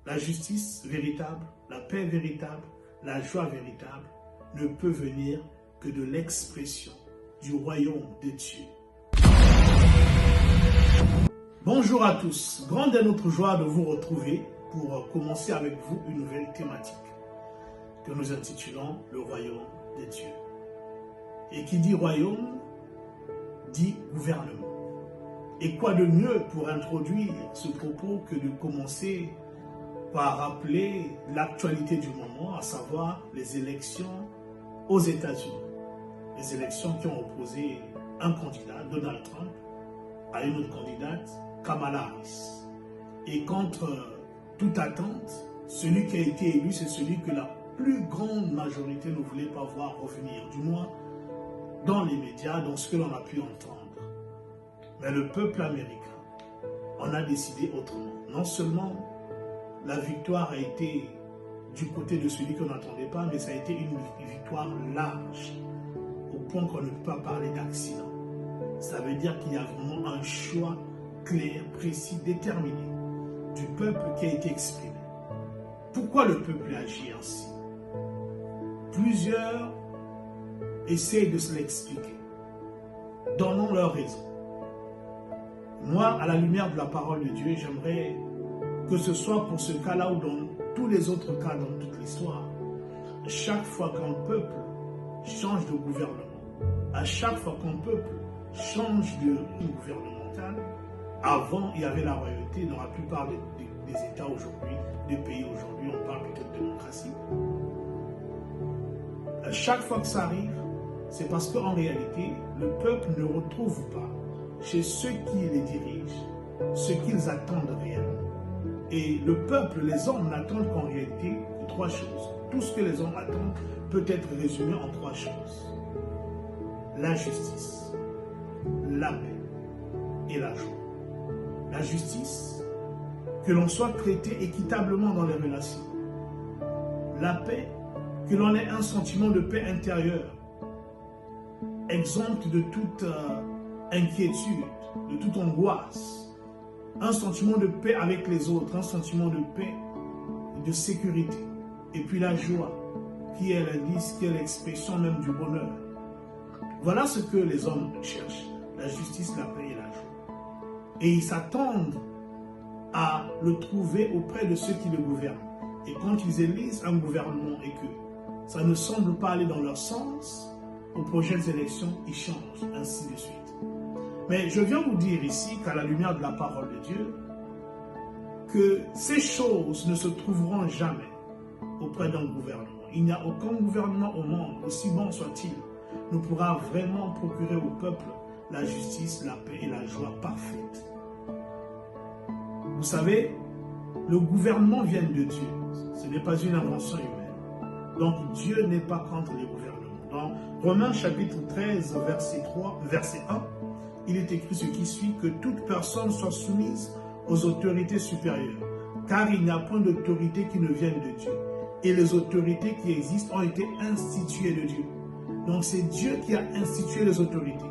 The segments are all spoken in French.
La justice véritable, la paix véritable, la joie véritable ne peut venir que de l'expression du royaume de Dieu. Bonjour à tous, grande est notre joie de vous retrouver pour commencer avec vous une nouvelle thématique que nous intitulons le royaume de Dieu. Et qui dit royaume, dit gouvernement. Et quoi de mieux pour introduire ce propos que de commencer par rappeler l'actualité du moment, à savoir les élections aux États-Unis. Les élections qui ont opposé un candidat, Donald Trump, à une autre candidate, Kamala Harris. Et contre toute attente, celui qui a été élu, c'est celui que la plus grande majorité ne voulait pas voir revenir, du moins dans les médias, dans ce que l'on a pu entendre. Mais le peuple américain en a décidé autrement. Non seulement la victoire a été du côté de celui qu'on n'attendait pas, mais ça a été une victoire large, au point qu'on ne peut pas parler d'accident. Ça veut dire qu'il y a vraiment un choix clair, précis, déterminé du peuple qui a été exprimé. Pourquoi le peuple agit ainsi? Plusieurs essayent de se l'expliquer. Donnons leur raison. Moi, à la lumière de la parole de Dieu, j'aimerais que ce soit pour ce cas-là ou dans tous les autres cas dans toute l'histoire, chaque fois qu'un peuple change de gouvernement, à chaque fois qu'un peuple change de gouvernemental, avant il y avait la royauté dans la plupart des États aujourd'hui, des pays aujourd'hui, on parle peut-être de démocratie. À chaque fois que ça arrive, c'est parce qu'en réalité, le peuple ne retrouve pas chez ceux qui les dirigent ce qu'ils attendent réellement. Et le peuple, les hommes n'attendent qu'en réalité que trois choses. Tout ce que les hommes attendent peut être résumé en trois choses. La justice, la paix et la joie. La justice, que l'on soit traité équitablement dans les relations. La paix, que l'on ait un sentiment de paix intérieure, exempt de toute inquiétude, de toute angoisse. Un sentiment de paix avec les autres, un sentiment de paix et de sécurité. Et puis la joie, qui est l'indice, qui est l'expression même du bonheur. Voilà ce que les hommes cherchent, la justice, la paix et la joie. Et ils s'attendent à le trouver auprès de ceux qui le gouvernent. Et quand ils élisent un gouvernement et que ça ne semble pas aller dans leur sens, aux prochaines élections, ils changent, ainsi de suite. Mais je viens vous dire ici qu'à la lumière de la parole de Dieu, que ces choses ne se trouveront jamais auprès d'un gouvernement. Il n'y a aucun gouvernement au monde, aussi bon soit-il, ne pourra vraiment procurer au peuple la justice, la paix et la joie parfaite. Vous savez, le gouvernement vient de Dieu. Ce n'est pas une invention humaine. Donc Dieu n'est pas contre les gouvernements. Dans Romains chapitre 13, verset 1, il est écrit ce qui suit, que toute personne soit soumise aux autorités supérieures, car il n'y a point d'autorité qui ne vienne de Dieu. Et les autorités qui existent ont été instituées de Dieu. Donc c'est Dieu qui a institué les autorités.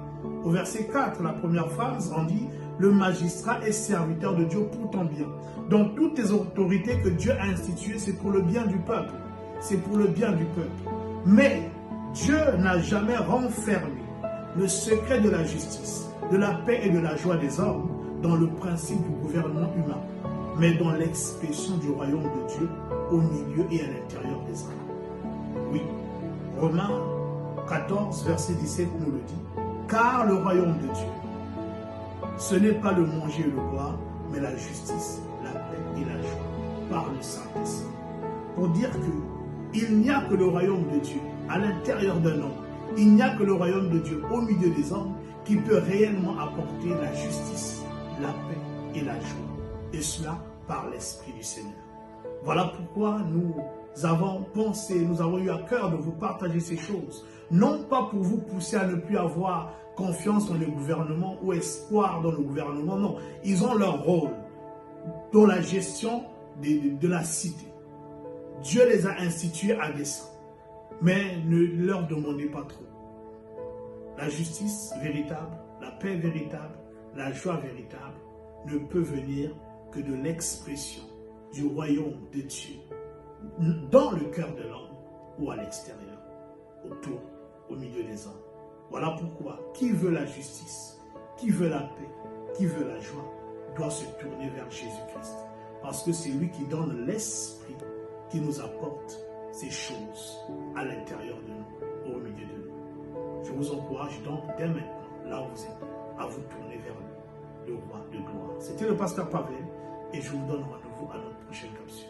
Au verset 4, la première phrase, on dit, le magistrat est serviteur de Dieu pour ton bien. Donc toutes les autorités que Dieu a instituées, c'est pour le bien du peuple. C'est pour le bien du peuple. Mais Dieu n'a jamais renfermé le secret de la justice, de la paix et de la joie des hommes dans le principe du gouvernement humain, mais dans l'expression du royaume de Dieu au milieu et à l'intérieur des hommes. Oui, Romains 14, verset 17 nous le dit, car le royaume de Dieu, ce n'est pas le manger et le boire, mais la justice, la paix et la joie par le Saint-Esprit. Pour dire qu'il n'y a que le royaume de Dieu à l'intérieur d'un homme, il n'y a que le royaume de Dieu au milieu des hommes qui peut réellement apporter la justice, la paix et la joie. Et cela par l'Esprit du Seigneur. Voilà pourquoi nous avons pensé, nous avons eu à cœur de vous partager ces choses. Non pas pour vous pousser à ne plus avoir confiance dans le gouvernement ou espoir dans le gouvernement, non. Ils ont leur rôle dans la gestion de la cité. Dieu les a institués à dessein. Mais ne leur demandez pas trop. La justice véritable, la paix véritable, la joie véritable ne peut venir que de l'expression du royaume de Dieu dans le cœur de l'homme ou à l'extérieur, autour, au milieu des hommes. Voilà pourquoi qui veut la justice, qui veut la paix, qui veut la joie, doit se tourner vers Jésus-Christ. Parce que c'est lui qui donne l'esprit qui nous apporte ces choses à l'intérieur de nous, au milieu de nous. Je vous encourage donc dès maintenant, là où vous êtes, à vous tourner vers le roi de gloire. C'était le pasteur Pavel et je vous donne rendez-vous à notre prochaine capsule.